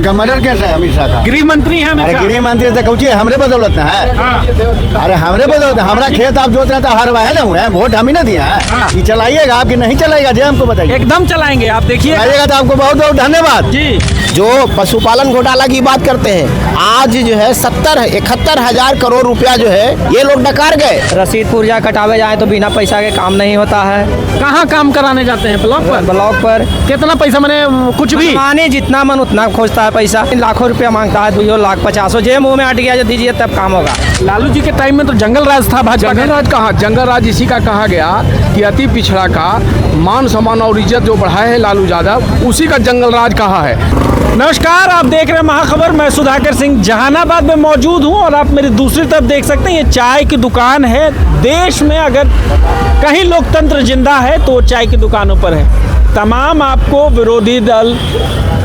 उनका मर्डर कैसा है अमित शाह का? गृह मंत्री है अरे गृह मंत्री से कौची हमरे बदौलत ना है। अरे हमरे बदौलत हमारा खेत आप जोत रहे तो हरवाए ना हुए वोट हम ही ना दिया है कि चलाइएगा आपकी नहीं चलाएगा जे हमको बताइए। एकदम चलाएंगे आप देखिए। चलाइएगा तो आपको बहुत बहुत धन्यवाद जी। जो पशुपालन घोटाला की बात करते हैं, आज जो है 71,000 करोड़ रुपया जो है ये लोग डकार गए। रसीद पुर्जा कटावे जाए तो बिना पैसा के काम नहीं होता है। कहाँ काम कराने जाते हैं? ब्लॉक पर कितना पैसा मैंने कुछ भी माने जितना मन उतना खोजता है पैसा। लाखों रुपया मांगता है, 2 लाख 50 जे मुंह में अट गया जो दीजिए तब काम होगा। लालू जी के टाइम में तो जंगल राज था। भाजपा जंगल राज कहाँ? जंगल राज इसी का कहा गया कि अति पिछड़ा का मान सम्मान और इज्जत जो बढ़ाए है लालू यादव, उसी का जंगल राज कहा है। नमस्कार, आप देख रहे हैं महाखबर। मैं सुधाकर सिंह जहानाबाद में मौजूद हूं और आप मेरी दूसरी तरफ देख सकते हैं ये चाय की दुकान है। देश में अगर कहीं लोकतंत्र जिंदा है तो वो चाय की दुकानों पर है। तमाम आपको विरोधी दल,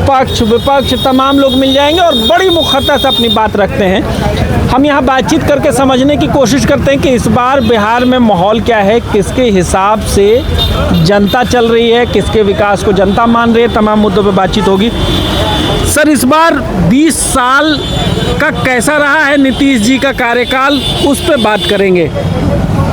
पक्ष विपक्ष तमाम लोग मिल जाएंगे और बड़ी मुखरता से अपनी बात रखते हैं। हम यहाँ बातचीत करके समझने की कोशिश करते हैं कि इस बार बिहार में माहौल क्या है, किसके हिसाब से जनता चल रही है, किसके विकास को जनता मान रही है। तमाम मुद्दों पर बातचीत होगी। सर, इस बार 20 साल का कैसा रहा है नीतीश जी का कार्यकाल, उस पर बात करेंगे।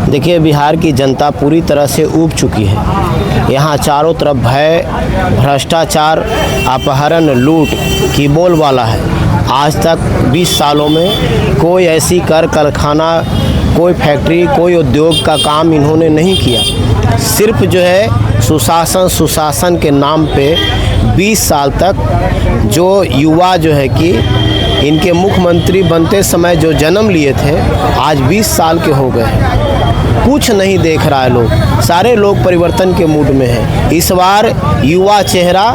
देखिए, बिहार की जनता पूरी तरह से ऊब चुकी है। यहाँ चारों तरफ भय, भ्रष्टाचार, अपहरण, लूट की बोलबाला है। आज तक 20 सालों में कोई ऐसी कारखाना, कोई फैक्ट्री, कोई उद्योग का काम इन्होंने नहीं किया। सिर्फ जो है सुशासन के नाम पे 20 साल तक जो युवा जो है कि इनके मुख्यमंत्री बनते समय जो जन्म लिए थे, आज 20 साल के हो गए। कुछ नहीं देख रहा है लोग, सारे लोग परिवर्तन के मूड में हैं। इस बार युवा चेहरा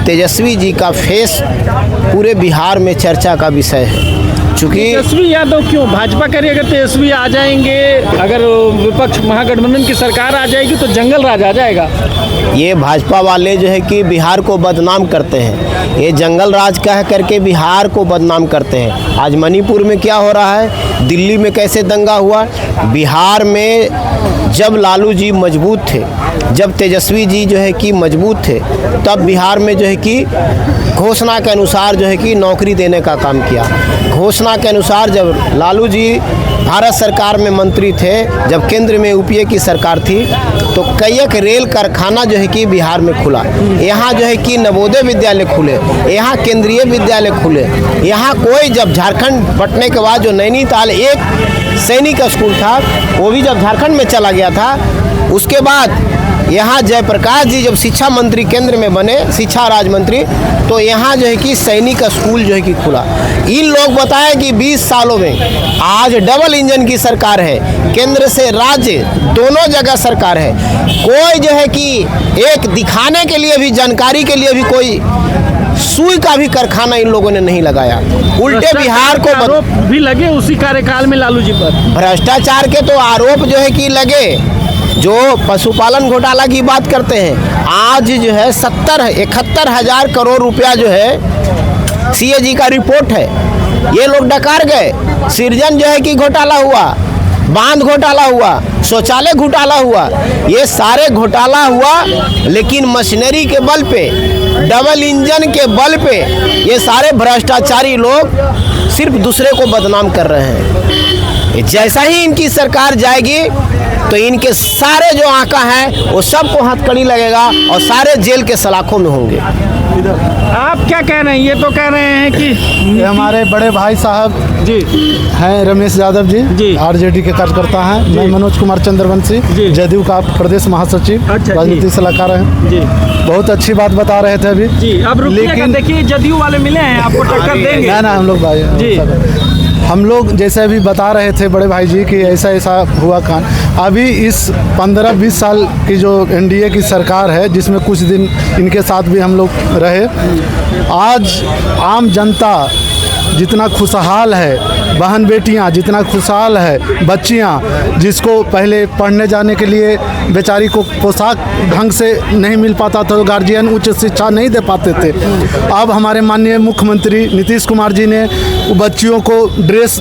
तेजस्वी जी का फेस पूरे बिहार में चर्चा का विषय है। चूँकि तेजस्वी यादव क्यों? भाजपा कह रही है अगर तेजस्वी आ जाएंगे, अगर विपक्ष महागठबंधन की सरकार आ जाएगी तो जंगल राज आ जाएगा। ये भाजपा वाले जो है कि बिहार को बदनाम करते हैं। ये जंगल राज कह करके बिहार को बदनाम करते हैं। आज मणिपुर में क्या हो रहा है, दिल्ली में कैसे दंगा हुआ। बिहार में जब लालू जी मजबूत थे, जब तेजस्वी जी जो है कि मजबूत थे, तब बिहार में जो है कि घोषणा के अनुसार जो है कि नौकरी देने का काम किया। घोषणा के अनुसार जब लालू जी भारत सरकार में मंत्री थे, जब केंद्र में यूपीए की सरकार थी, तो कई एक रेल कारखाना जो है कि बिहार में खुला। यहाँ जो है कि नवोदय विद्यालय खुले, यहाँ केंद्रीय विद्यालय खुले। यहाँ कोई जब झारखंड बंटने के बाद जो नैनीताल एक सैनिक स्कूल था, वो भी जब झारखंड में चला गया था। उसके बाद यहाँ जयप्रकाश जी जब शिक्षा मंत्री केंद्र में बने, शिक्षा राज्य मंत्री, तो यहाँ जो है कि सैनिक स्कूल जो है कि खुला। इन लोग बताएं कि 20 सालों में आज डबल इंजन की सरकार है, केंद्र से राज्य दोनों जगह सरकार है। कोई जो है कि एक दिखाने के लिए भी, जानकारी के लिए भी कोई सुई का भी कारखाना इन लोगों ने नहीं लगाया। उल्टे बिहार को आरोप भी लगे उसी कार्यकाल में लालू जी पर। भ्रष्टाचार के तो आरोप जो है कि लगे। जो पशुपालन घोटाला की बात करते हैं, आज जो है 71,000 करोड़ रुपया जो है सीएजी का रिपोर्ट है, ये लोग डकार गए। सृजन जो है कि घोटाला हुआ, बांध घोटाला हुआ, शौचालय घोटाला हुआ, ये सारे घोटाला हुआ। लेकिन मशीनरी के बल पे, डबल इंजन के बल पे ये सारे भ्रष्टाचारी लोग सिर्फ दूसरे को बदनाम कर रहे हैं। जैसा ही इनकी सरकार जाएगी तो इनके सारे जो आका हैं वो सबको हथकड़ी लगेगा और सारे जेल के सलाखों में होंगे। आप क्या कह रहे हैं? ये तो कह रहे हैं कि ये हमारे बड़े भाई साहब जी हैं, रमेश यादव जी आरजेडी के कार्यकर्ता हैं। मैं मनोज कुमार चंद्रवंशी, जदयू का प्रदेश महासचिव, राजनीतिक सलाहकार हैं जी। बहुत अच्छी बात बता रहे थे अभी जी। अब लेकिन देखिए जदयू वाले मिले हैं, आपको टक्कर देंगे ना? हम लोग भाई जी, हम लोग जैसे अभी बता रहे थे बड़े भाई जी कि ऐसा ऐसा हुआ कान। अभी इस 15-20 साल की जो एनडीए की सरकार है, जिसमें कुछ दिन इनके साथ भी हम लोग रहे, आज आम जनता जितना खुशहाल है बहन बेटियां जितना खुशहाल है, बच्चियां जिसको पहले पढ़ने जाने के लिए बेचारी को पोशाक ढंग से नहीं मिल पाता था, तो गार्जियन उच्च शिक्षा नहीं दे पाते थे। अब हमारे माननीय मुख्यमंत्री नीतीश कुमार जी ने बच्चियों को ड्रेस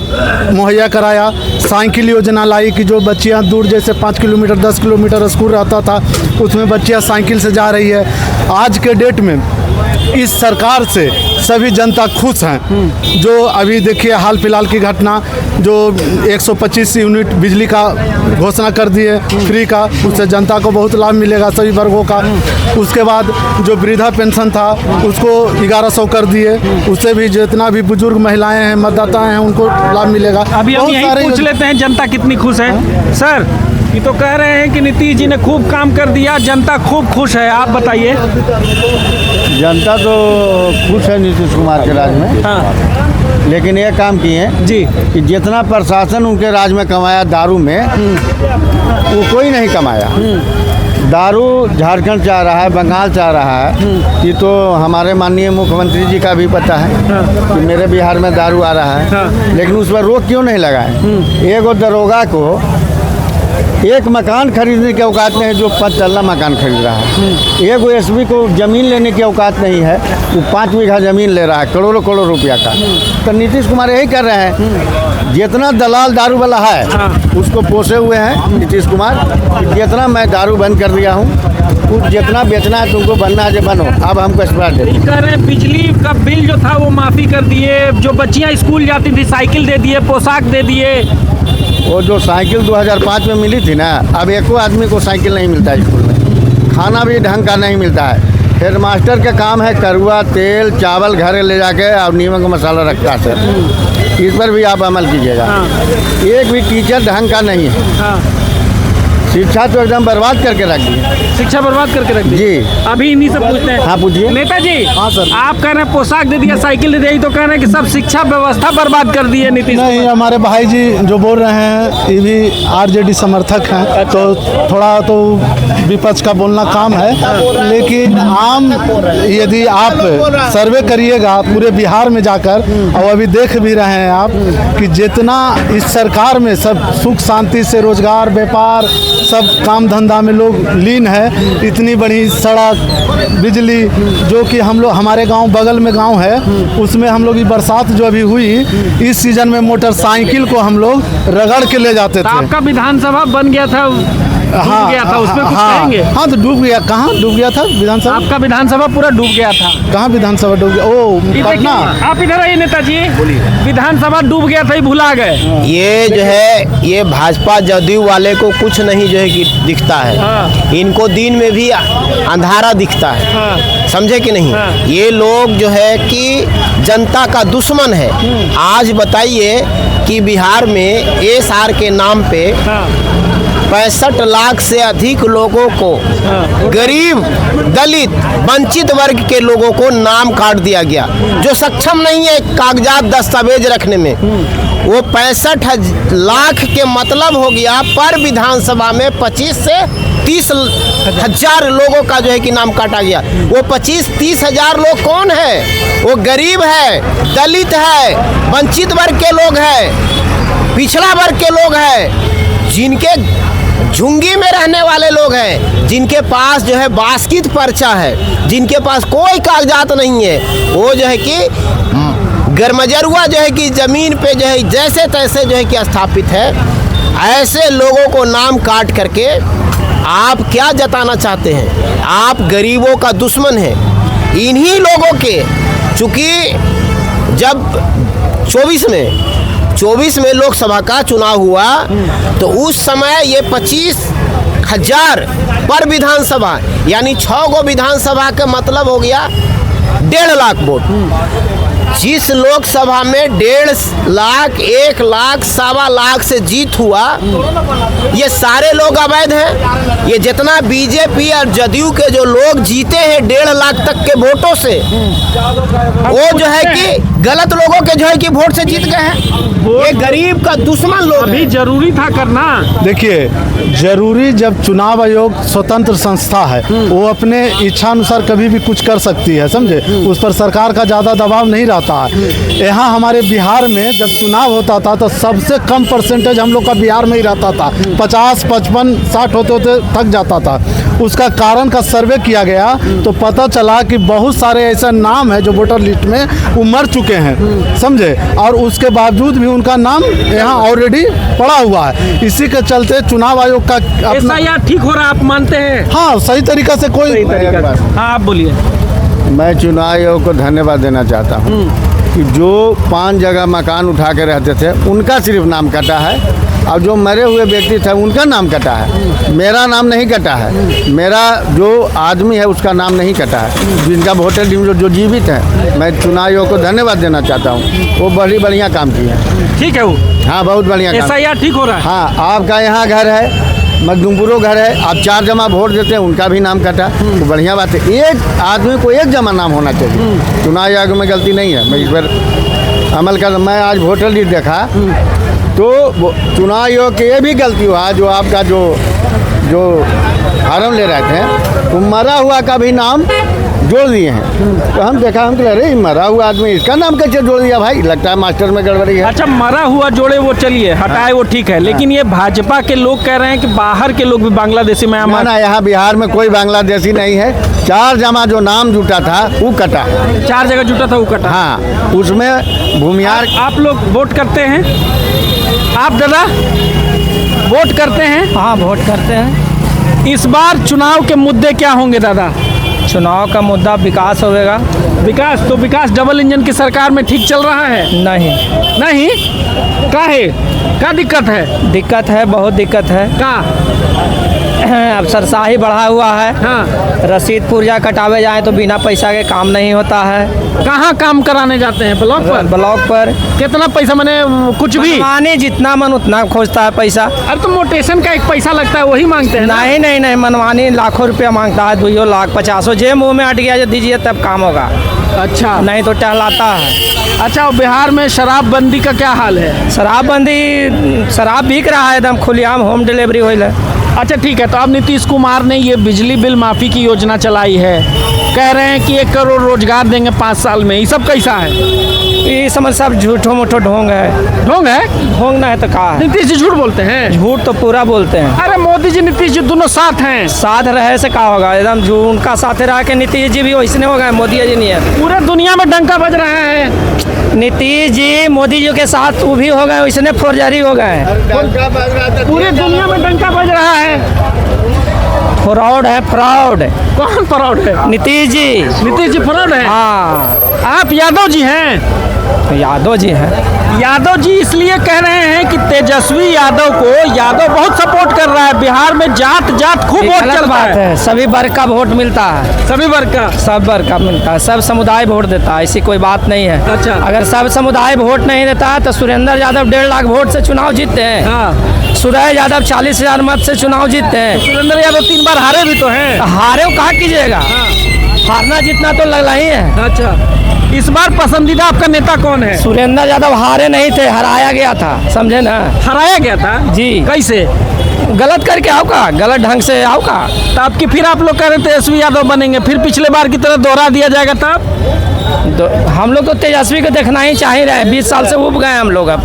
मुहैया कराया, साइकिल योजना लाई कि जो बच्चियां दूर जैसे 5 किलोमीटर 10 किलोमीटर स्कूल रहता था, उसमें बच्चियां साइकिल से जा रही है। आज के डेट में इस सरकार से सभी जनता खुश हैं। जो अभी देखिए हाल फिलहाल की घटना, जो 125 यूनिट बिजली का घोषणा कर दिए फ्री का, उससे जनता को बहुत लाभ मिलेगा सभी वर्गों का। उसके बाद जो वृद्धा पेंशन था उसको 1100 कर दिए, उससे भी जितना भी बुजुर्ग महिलाएं हैं, मतदाता हैं, उनको लाभ मिलेगा। अभी हम यही पूछ लेते हैं जनता कितनी खुश है। सर, ये तो कह रहे हैं कि नीतीश जी ने खूब काम कर दिया, जनता खूब खुश है, आप बताइए। जनता तो खुश है नीतीश कुमार के राज में। हाँ लेकिन ये काम किए हैं जी कि जितना प्रशासन उनके राज में कमाया दारू में, वो कोई नहीं कमाया। दारू झारखंड चाह रहा है, बंगाल चाह रहा है, कि तो हमारे माननीय मुख्यमंत्री जी का भी पता है कि मेरे बिहार में दारू आ रहा है, लेकिन उस पर रोक क्यों नहीं लगाए। एक दरोगा को एक मकान खरीदने की औकात नहीं है जो 5 तल्ला मकान खरीद रहा है। एक एसपी को ज़मीन लेने की औकात नहीं है, वो 5 बीघा ज़मीन ले रहा है करोड़ों करोड़ रुपया का। तो नीतीश कुमार यही कर रहे हैं, जितना दलाल दारू वाला है उसको पोसे हुए हैं नीतीश कुमार। जितना मैं दारू बंद कर दिया हूँ, कुछ जितना बेचना है तुमको बनना है जो बनो, अब हमको एक्सपायर दे। कह रहे हैं बिजली का बिल जो था वो माफ़ी कर दिए, जो बच्चियाँ स्कूल जाती थी साइकिल दे दिए, पोशाक दे दिए। वो जो साइकिल 2005 में मिली थी ना, अब एको आदमी को साइकिल नहीं मिलता है स्कूल में। खाना भी ढंग का नहीं मिलता है। हेड मास्टर का काम है करुआ तेल चावल घरे ले जाके और नीमक मसाला रखता है सर, इस पर भी आप अमल कीजिएगा। एक भी टीचर ढंग का नहीं है। शिक्षा तो एकदम बर्बाद करके रख दी, शिक्षा बर्बाद करके रख दी जी। अभी इन्हीं से पूछते हैं। हाँ पूछिए। नेताजी, हाँ सर। आप कह रहे हैं पोशाक दे दिया, साइकिल दे दिया, तो कह रहे हैं कि सब शिक्षा व्यवस्था बर्बाद कर दी है नीतीश नहीं, कुमार। हमारे भाई जी जो बोल रहे हैं ये भी आरजेडी समर्थक हैं, तो थोड़ा तो विपक्ष का बोलना काम है। लेकिन आम यदि आप सर्वे करिएगा पूरे बिहार में जाकर, और अभी देख भी रहे हैं आप कि जितना इस सरकार में सब सुख शांति से रोजगार व्यापार सब काम धंधा में लोग लीन है, इतनी बड़ी सड़क बिजली, जो कि हम लोग हमारे गांव बगल में गांव है, उसमें हम लोग की बरसात जो अभी हुई इस सीजन में मोटरसाइकिल को हम लोग रगड़ के ले जाते थे। आपका विधानसभा बन गया था, डूब गया था, उसमें कुछ कहेंगे? हाँ तो डूब गया। कहाँ डूब गया था विधानसभा? आपका विधानसभा पूरा डूब गया था। कहाँ विधानसभा डूब गया? ओ पटना। आप इधर आइए नेताजी, विधानसभा डूब गया था, ही भुला गए। ये जो है ये भाजपा जदयू वाले को कुछ नहीं जो है कि दिखता है। इनको दिन में भी अंधारा दिखता है, समझे कि नहीं। ये लोग जो है कि जनता का दुश्मन है। आज बताइए कि बिहार में एसआर के नाम पे 65 लाख से अधिक लोगों को, गरीब दलित वंचित वर्ग के लोगों को नाम काट दिया गया, जो सक्षम नहीं है कागजात दस्तावेज रखने में। वो 65 लाख के मतलब हो गया पर विधानसभा में 25 से 30 हजार लोगों का जो है कि नाम काटा गया। वो 25-30 हजार लोग कौन है? वो गरीब है, दलित है, वंचित वर्ग के लोग हैं, पिछड़ा वर्ग के लोग हैं, जिनके झुंगी में रहने वाले लोग हैं, जिनके पास जो है बास्कित पर्चा है, जिनके पास कोई कागजात नहीं है। वो जो है कि गरमजरुआ जो है कि ज़मीन पे जो है जैसे तैसे जो है कि स्थापित है। ऐसे लोगों को नाम काट करके आप क्या जताना चाहते हैं? आप गरीबों का दुश्मन हैं। इन्हीं लोगों के, चूँकि जब 24 में लोकसभा का चुनाव हुआ तो उस समय ये 25,000 पर विधानसभा, यानी 6 गो विधानसभा का मतलब हो गया 1.5 लाख वोट। जिस लोकसभा में 1.5 लाख 1 लाख 1.25 लाख से जीत हुआ, ये सारे लोग अवैध हैं। ये जितना बीजेपी और जदयू के जो लोग जीते हैं 1.5 लाख तक के वोटों से, वो जो है कि गलत लोगों के जो है कि वोट से जीत गए हैं। ये गरीब का दुश्मन लोग अभी हैं। जरूरी था करना। देखिए, जरूरी जब चुनाव आयोग स्वतंत्र संस्था है, वो अपने इच्छा अनुसार कभी भी कुछ कर सकती है, समझे। उस पर सरकार का ज़्यादा दबाव नहीं रहता है। यहाँ हमारे बिहार में जब चुनाव होता था तो सबसे कम परसेंटेज हम लोग का बिहार में ही रहता था। 50, 55, 60 होते होते थक जाता था। उसका कारण का सर्वे किया गया तो पता चला कि बहुत सारे ऐसे नाम है जो वोटर लिस्ट में वो मर चुके हैं, समझे। और उसके बावजूद भी उनका नाम यहाँ ऑलरेडी पड़ा हुआ है। इसी के चलते चुनाव आयोग का ऐसा यार ठीक हो रहा है, आप मानते हैं? हाँ, सही तरीका से कोई हाँ, आप बोलिए। मैं चुनाव आयोग को धन्यवाद देना चाहता हूँ कि जो 5 जगह मकान उठा के रहते थे उनका सिर्फ नाम कटा है, और जो मरे हुए व्यक्ति थे उनका नाम कटा है। मेरा नाम नहीं कटा है, मेरा जो आदमी है उसका नाम नहीं कटा है। जिनका वोटर लिस्ट जो जीवित है, मैं चुनाव आयोग को धन्यवाद देना चाहता हूँ। वो बड़ी बढ़िया काम किए हैं। ठीक है वो, हाँ, बहुत बढ़िया काम। ऐसा यार ठीक हो रहा है। हाँ, आपका यहाँ घर है, मखदूमपुरो घर है, आप 4 जमा वोट देते हैं, उनका भी नाम कटा, तो बढ़िया बात है। एक आदमी को एक जमा नाम होना चाहिए। चुनाव आयोग में गलती नहीं है, मैं इस पर अमल कर। मैं आज वोटर लिस्ट देखा तो चुनाव आयोग की ये भी गलती हुआ जो आपका जो फार्म ले रहे थे तो मरा हुआ का भी नाम जोड़ दिए हैं। तो हम देखा, हम कह रहे मरा हुआ आदमी, इसका नाम कैसे जोड़ दिया भाई? लगता है मास्टर में गड़बड़ी है। अच्छा, मरा हुआ जोड़े वो चलिए हटाए, वो ठीक है, लेकिन ये भाजपा के लोग कह रहे हैं कि बाहर के लोग भी बांग्लादेशी में ना, यहाँ बिहार में कोई बांग्लादेशी नहीं है। 4 जमा जो नाम जुटा था वो कटा। 4 जगह जुटा था वो कटा। हाँ, उसमें भूमियार। आप लोग वोट करते हैं? आप दादा वोट करते हैं? हाँ, वोट करते हैं। इस बार चुनाव के मुद्दे क्या होंगे दादा? चुनाव का मुद्दा विकास होगा। विकास तो विकास डबल इंजन की सरकार में ठीक चल रहा है? नहीं क्या दिक्कत है? दिक्कत है, बहुत दिक्कत है। अब सरसाही बढ़ा हुआ है। हाँ। रसीद पुर्जा कटावे जाए तो बिना पैसा के काम नहीं होता है। कहाँ काम कराने जाते हैं? ब्लॉक पर कितना पैसा? मैंने कुछ भी मनमानी जितना मन उतना खोजता है पैसा। अरे तो मोटेशन का एक पैसा लगता है, वही मांगते हैं ना? नहीं, मनमानी लाखों रुपया मांगता है। 2 लाख 50 जे मुँह में अट गया जो दीजिए तब काम होगा। अच्छा, नहीं तो टहलाता है। अच्छा, बिहार में शराबबंदी का क्या हाल है? शराब बिक रहा है एकदम खुलेआम, होम डिलीवरी हो रहा है। अच्छा ठीक है, तो अब नीतीश कुमार ने ये बिजली बिल माफ़ी की योजना चलाई है, कह रहे हैं कि 1 करोड़ रोजगार देंगे 5 साल में। ये सब कैसा है? ये समझ सब झूठो मोठो ढोंग है। ढोंग है? ढोंग ना है तो कहा है? नीतीश जी झूठ बोलते हैं? झूठ तो पूरा बोलते हैं। अरे मोदी जी नीतीश जी दोनों साथ हैं। साथ रहे से क्या होगा? एकदम झूठ। उनका साथ रह के नीतीश जी भी वैसने हो गए, मोदी जी नहीं है। पूरे दुनिया में डंका बज रहा है। नीतीश जी मोदी जी के साथ वो भी हो गए, वैसने फोर्जरी हो गए। पूरी दुनिया में डंका बज रहा है। फ्रॉड है, फ्रॉड। कौन फ्रॉड है? नीतीश जी फ्रॉड है। हाँ। आप यादव जी हैं? यादव जी हैं। यादव जी इसलिए कह रहे हैं कि तेजस्वी यादव को यादव बहुत सपोर्ट कर रहा है। बिहार में जात खूब वोट चल रहा है। सभी वर्ग का वोट मिलता है। सभी वर्ग का? सब वर्ग का मिलता है। सब समुदाय वोट देता है, ऐसी कोई बात नहीं है। अच्छा। अगर सब समुदाय वोट नहीं देता है तो सुरेंद्र यादव 1.5 लाख वोट से चुनाव जीतते हैं। हाँ। सुरेश यादव 40,000 मत से चुनाव जीतते हैं। सुरेंद्र यादव 3 बार हारे भी तो हैं। हारे कहाँ कीजिएगा? हारना जितना तो लगना ही है। अच्छा, इस बार पसंदीदा आपका नेता कौन है? सुरेंद्र यादव हारे नहीं थे, हराया गया था, समझे ना? हराया गया था जी। कैसे? गलत करके आओ का, गलत ढंग से आओ का। तब की फिर आप लोग कह रहे थे तेजस्वी यादव बनेंगे, फिर पिछले बार की तरह दोहरा दिया जाएगा तब? हम लोग तो तेजस्वी को देखना ही चाह रहे हैं। 20 साल से उब गए हम लोग अब।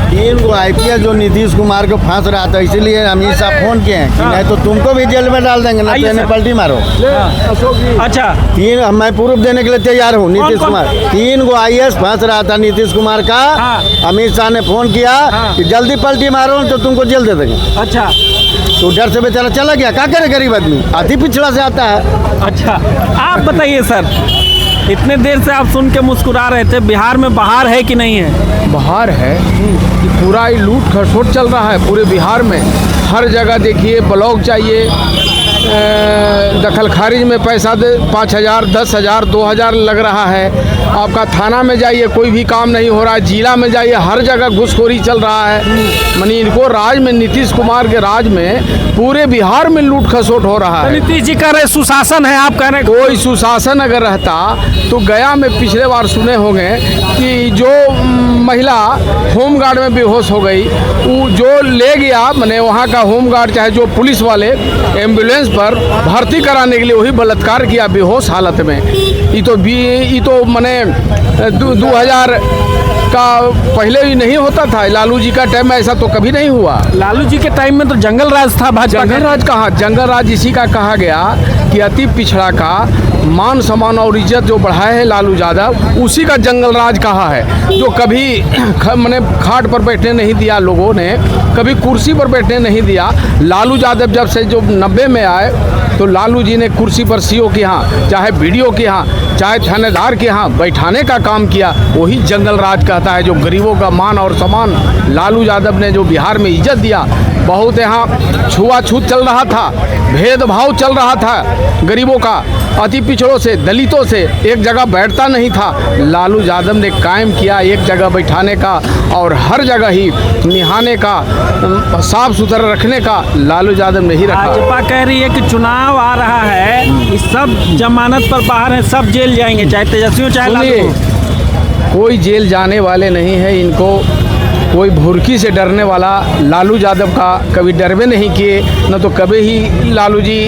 3 गो IPS जो नीतीश कुमार को फांस रहा था, इसीलिए अमित शाह फोन किए हैं कि नहीं तो तुमको भी जेल में डाल देंगे, ना तो इन्हें पलटी मारो। अच्छा, 3 मैं प्रूफ देने के लिए तैयार हूँ। नीतीश कुमार 3 गो IAS फांस रहा था नीतीश कुमार का। अमित शाह ने फोन किया कि जल्दी पलटी मारो तो तुमको जेल दे देंगे। अच्छा, तो डर से बेचारा चला गया। क्या करे गरीब आदमी, अति पिछड़ा से आता है। अच्छा, आप बताइए सर, इतने देर से आप सुन के मुस्कुरा रहे थे, बिहार में बाहर है कि नहीं है? बाहर है कि पूरा ही लूट खसोट चल रहा है पूरे बिहार में। हर जगह देखिए ब्लॉक चाहिए, दखल खारिज में पैसा दे 5,000, 10,000, 2,000 लग रहा है। आपका थाना में जाइए कोई भी काम नहीं हो रहा है, जिला में जाइए हर जगह घूसखोरी चल रहा है। मानी इनको राज में, नीतीश कुमार के राज में पूरे बिहार में लूट खसोट हो रहा है। नीतीश जी कह रहे सुशासन है, आप कह रहे कोई सुशासन अगर रहता तो गया में पिछले बार सुने होंगे कि जो महिला होमगार्ड में बेहोश हो गई, वो जो ले गया मैंने वहाँ का होमगार्ड चाहे जो पुलिस वाले एम्बुलेंस पर भर्ती कराने के लिए वही बलात्कार किया बेहोश हालत में। ये तो मैंने 2000 का पहले भी नहीं होता था। लालू जी का टाइम में ऐसा तो कभी नहीं हुआ। लालू जी के टाइम में तो जंगल राज था। भाजपा जंगल राज कहाँ, जंगल राज इसी का कहा गया कि अति पिछड़ा का मान सम्मान और इज्जत जो बढ़ाए है लालू यादव, उसी का जंगल राज कहा है। जो कभी मैंने खाट पर बैठने नहीं दिया, लोगों ने कभी कुर्सी पर बैठने नहीं दिया। लालू यादव जब से जो 90 में आए तो लालू जी ने कुर्सी पर सीओ के यहाँ, चाहे बीडीओ के यहाँ, चाहे थानेदार के यहाँ बैठाने का काम किया। वही जंगल राज कहता है। जो गरीबों का मान और सम्मान लालू यादव ने जो बिहार में इज्जत दिया, बहुत यहाँ छुआछूत चल रहा था, भेदभाव चल रहा था गरीबों का, अति पिछड़ों से, दलितों से एक जगह बैठता नहीं था। लालू यादव ने कायम किया एक जगह बैठाने का और हर जगह ही निहाने का, साफ सुथरा रखने का लालू यादव ने ही रखा। भाजपा कह रही है कि चुनाव आ रहा है, इस सब जमानत पर बाहर हैं, सब जेल जाएंगे, चाहे तेजस्वी हो चाहे लालू। कोई जेल जाने वाले नहीं है। इनको कोई भुरकी से डरने वाला लालू यादव का कभी डरवे नहीं किए, न तो कभी ही लालू जी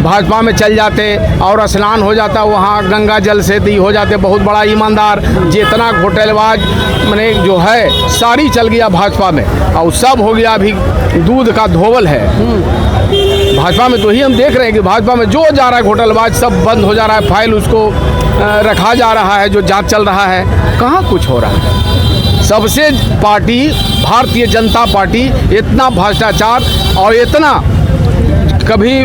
भाजपा में चल जाते और स्नान हो जाता वहाँ गंगा जल से, दी हो जाते बहुत बड़ा ईमानदार। जितना घोटालेबाज मैंने जो है सारी चल गया भाजपा में, और सब हो गया अभी दूध का धोवल है भाजपा में। तो ही हम देख रहे हैं कि भाजपा में जो जा रहा है घोटालेबाज सब बंद हो जा रहा है, फाइल उसको रखा जा रहा है, जो जांच चल रहा है कहाँ कुछ हो रहा है। सबसे पार्टी भारतीय जनता पार्टी इतना भ्रष्टाचार और इतना, कभी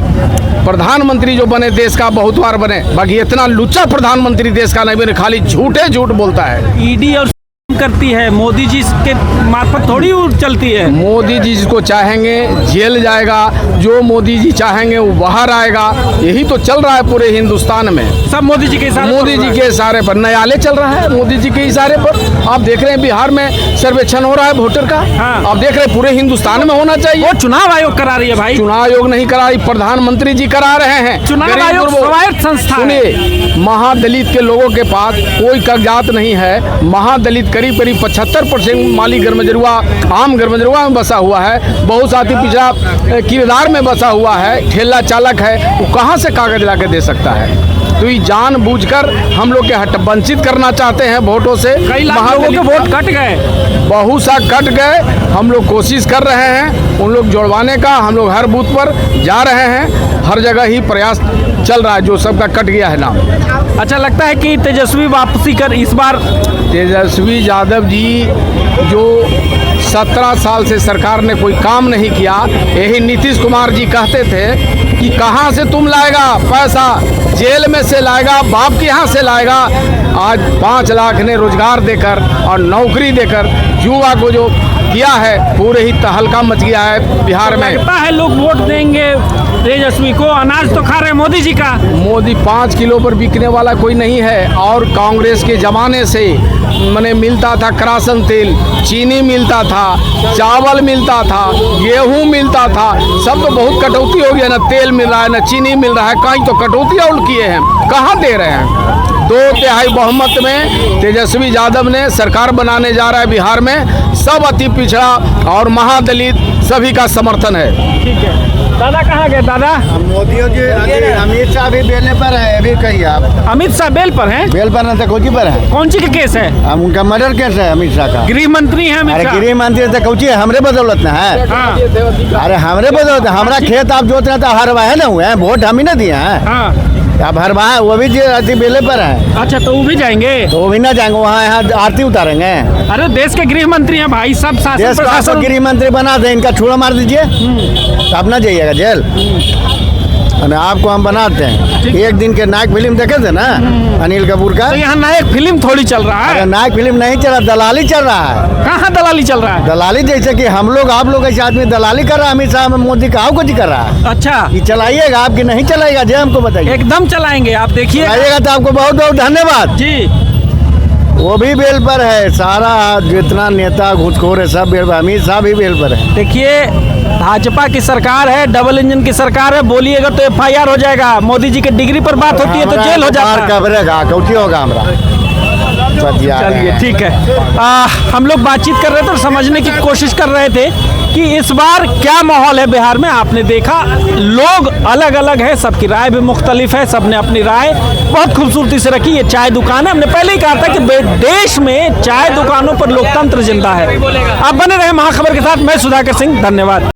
प्रधानमंत्री जो बने देश का बहुत बार बने, बाकी इतना लुच्चा प्रधानमंत्री देश का नहीं बने, खाली झूठे झूठ बोलता है। ईडी और करती है, मोदी जी के मार्फत थोड़ी चलती है। मोदी जी जिसको चाहेंगे जेल जाएगा, जो मोदी जी चाहेंगे वो बाहर आएगा। यही तो चल रहा है पूरे हिंदुस्तान में, सब मोदी जी के इशारे, मोदी जी के इशारे पर न्यायालय चल रहा है। मोदी जी के इशारे पर आप देख रहे हैं बिहार में सर्वेक्षण हो रहा है वोटर का। हाँ। आप देख रहे हैं पूरे हिंदुस्तान में होना चाहिए। वो चुनाव आयोग करा रही है भाई। चुनाव आयोग नहीं करा रही, प्रधानमंत्री जी करा रहे हैं। चुनाव आयोग स्वायत्त संस्था है। सुनिए, महादलित के लोगों के पास कोई कागजात नहीं है। महादलित करीब 75% माली गर्मजरुआ, आम गर्मजरुआ में बसा हुआ है, बहुत साथी पिछड़ा किरदार में बसा हुआ है, ठेला चालक है, वो कहाँ से कागज ला के दे सकता है। तो ये जानबूझकर हम लोग के वंचित करना चाहते हैं वोटों से। कई लाख लोगों के वोट कट गए, बहुत सा कट गए। हम लोग कोशिश कर रहे हैं उन लोग जोड़वाने का। हम लोग हर बूथ पर जा रहे हैं, हर जगह ही प्रयास चल रहा है जो सबका कट गया है नाम। अच्छा लगता है कि तेजस्वी वापसी कर इस बार तेजस्वी यादव जी जो 17 साल से सरकार ने कोई काम नहीं किया, यही नीतीश कुमार जी कहते थे कि कहाँ से तुम लाएगा पैसा, जेल में से लाएगा, बाप के यहाँ से लाएगा। आज 5 लाख ने रोजगार देकर और नौकरी देकर युवा को जो किया है, पूरे ही तहलका मच गया है बिहार में। लगता है लोग वोट देंगे तेजस्वी को। अनाज तो खा रहे मोदी जी का। मोदी 5 किलो पर बिकने वाला कोई नहीं है। और कांग्रेस के ज़माने से मैंने मिलता था करासन तेल, चीनी मिलता था, चावल मिलता था, गेहूं मिलता था, सब तो बहुत कटौती हो गया। ना तेल मिल रहा है, ना चीनी मिल रहा है, कहीं तो कटौती और किए हैं, कहाँ दे रहे हैं। 2/3 बहुमत में तेजस्वी यादव ने सरकार बनाने जा रहा है बिहार में। सब अति पिछड़ा और महादलित सभी का समर्थन है। ठीक है, दादा कहाँ गए दादा? मोदी जी अमित शाह भी बेल पर है, अभी कहिए आप। अमित शाह बेल पर हैं? बेल पर नहीं तो कोची पर है। कौन सी का केस है? हम उनका मर्डर केस है अमित शाह का। गृह मंत्री हैं अमित अरे शाह। गृह मंत्री तो कोची हमरे बदौलत ना है। हाँ। अरे हमरे बदौलत, हमारा खेत आप जोत रहे तो हरवाहे ना हुए हैं, वोट हम ही ना दिए हैं। हाँ। अब हरवाहे वो भी अति बेले पर है। अच्छा तो वो भी जाएंगे? तो वो भी ना जाएंगे, वहाँ यहाँ आरती उतारेंगे। अरे देश के गृह मंत्री हैं भाई, सब शासन देश का गृह मंत्री बना दे, इनका छुरा मार दीजिए, तो आप ना जाइएगा जेल। और आपको हम बनाते हैं। एक दिन के नायक फिल्म देखे थे ना अनिल कपूर का, तो यहाँ नायक फिल्म थोड़ी चल रहा अरे है। नायक फिल्म नहीं चल रहा, दलाली चल रहा है। कहाँ दलाली चल रहा है? दलाली जैसे कि हम लोग आप लोग ऐसे आदमी दलाली कर रहा है, अमित शाह मोदी का कुछ कर रहा है। अच्छा, ये चलाइएगा आपकी नहीं चलाएगा जी, हमको बताइए। एकदम चलाएंगे, आप देखिए चलाइएगा तो आपको बहुत बहुत धन्यवाद। जी। वो भी बेल पर है, सारा जितना नेता घुसखोर है सब बेल पर, अमित शाह भी बेल पर है। देखिए भाजपा की सरकार है, डबल इंजन की सरकार है, बोलिएगा तो FIR हो जाएगा। मोदी जी के डिग्री पर बात होती है तो जेल हो जाता है। कबरेगा कौटी होगा हमारा। चलिए ठीक है। हम लोग बातचीत कर रहे थे और समझने की कोशिश कर रहे थे कि इस बार क्या माहौल है बिहार में। आपने देखा लोग अलग अलग है, सबकी राय भी मुख्तलिफ है, सबने अपनी राय बहुत खूबसूरती से रखी। ये चाय दुकान है, हमने पहले ही कहा था कि देश में चाय दुकानों पर लोकतंत्र जिंदा है। आप बने रहे महाखबर के साथ, मैं सुधाकर सिंह, धन्यवाद।